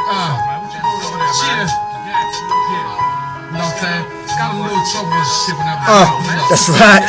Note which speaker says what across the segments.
Speaker 1: Cheers. You know what I'm saying? Got a little trouble with shit when
Speaker 2: That's right.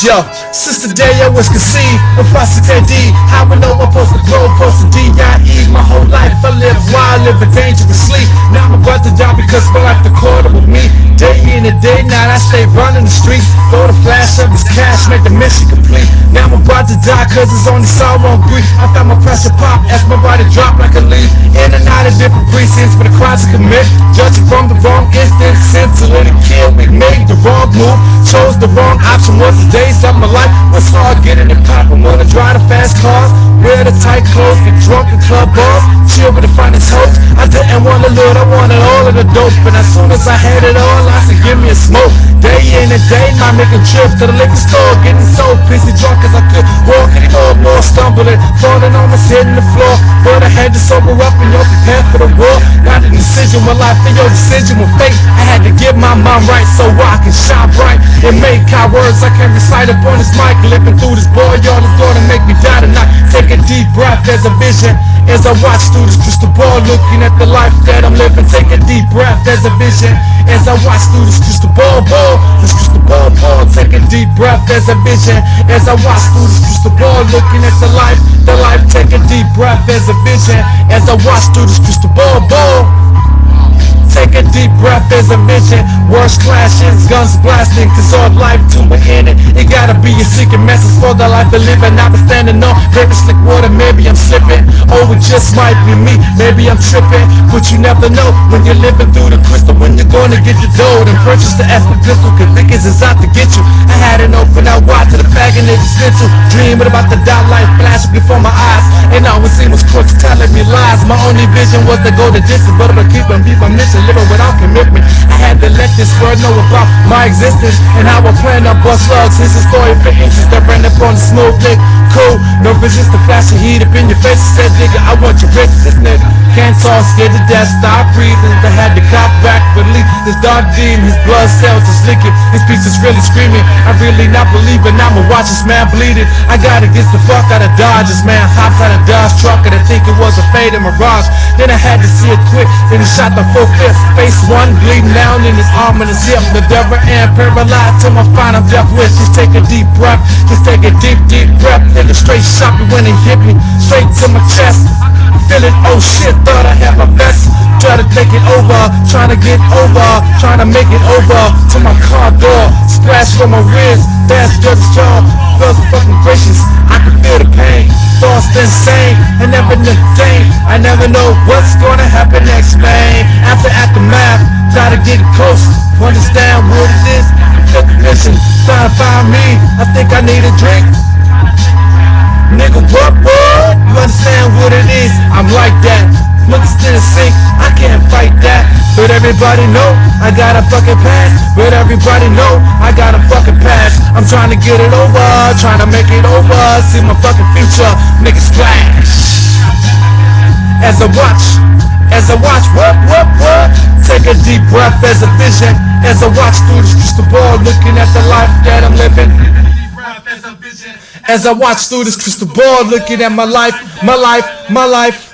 Speaker 2: Yo, Sister Daya was conceived of Prostate D. How we know I'm supposed to grow, supposed to D.I.E. My whole life I live wild, living dangerously. Now I'm about to die because my life recorded with me. Day in and day night I stay running the streets. Throw the flash of this cash, make the mission complete. Now I'm about to die cause it's only sorrow and grief. I found my pressure pop as my body drop like a leaf. In and out of different precincts for the crimes to commit. Judging from the wrong instant, to let it kill. We made the wrong move, chose the wrong option. Was the days of my life was hard getting it poppin'. Wanna drive the fast cars, wear the tight clothes, get drunk in club bars, chill with the finest hoes. I didn't want the loot, I wanted all of the dope. And as soon as I had it all, I said give me a smoke. Day in and day night making trips to the liquor store, getting so pissy drunk as I could walk anymore. More stumbling, falling almost hitting the floor. But I had to sober up and you're prepared for the war. Got a decision with life and your decision with fate. I had to get my mind right so I can shine bright and make high words I can recite up on this mic. Living through this boy, y'all is gonna make me die tonight. Take a deep breath as a vision as I watch through this crystal ball, looking at the life that I'm living. Take a deep breath as a vision as I watch through this crystal ball, this crystal ball. Take a deep breath as a vision as I watch through this crystal ball, looking at the life. Take a deep breath as a vision as I watch through this crystal ball. Take a deep breath as a vision. Words clashing, guns blasting, cause all life to an end. It gotta be a secret message for the life of living. I've been standing on very slick water, maybe I'm slipping. Oh, it just might be me, maybe I'm tripping. But you never know when you're living through the crystal, when you're gonna get your dough and purchase the Esper pistol, cause niggas is out to get you. I had an open out wide to the bag and it was stencil. Dreaming about the dot light flashing before my eyes, and all it seemed was crooks telling me lies. My only vision was to go the distance, but I'ma keep on my mission. Living without commitment, I had to let this world know about my existence and how I plan to bust slugs. Here's a story for inches that ran up on the smooth lick. Cool, no resist the flash of heat up in your face. Said nigga, I want your riches, this nigga can't talk, scared to death, stop breathing. I had to cop back, believe this dark demon, his blood cells is leaking, his piece is really screaming. I really not believing, I'ma watch this man bleeding. I gotta get the fuck out of Dodge. This man hopped out of Dodge truck and I think it was a faded Mirage. Then I had to see it quick, then he shot the 4/5. Face one bleeding down in his arm and his hip. The devil and paralyzed till my final death wish. Just take a deep breath, just take a deep breath. Then the straight shot me when he hit me, straight to my chest. Feeling, oh shit, thought I had my best. Try to take it over, trying to get over, trying to make it over to my car door. Splash from my wrist, that's just jaw. Felt fucking gracious, I can feel the pain. Thoughts insane, I never knew dang. I never know what's gonna happen next, man. After aftermath, gotta get close, understand what it is. Took the mission, trying to find me. I think I need a drink. Nigga, what? You understand what it is? I'm like that. Looks to the sink, I can't fight that. But everybody know I got a fucking pass. But everybody know I got a fucking pass. I'm trying to get it over, trying to make it over. See my fucking future, niggas splash. As I watch, what? Take a deep breath as a vision. As I watch through this crystal ball, looking at the life that I'm living. As I watch through this crystal ball, looking at my life.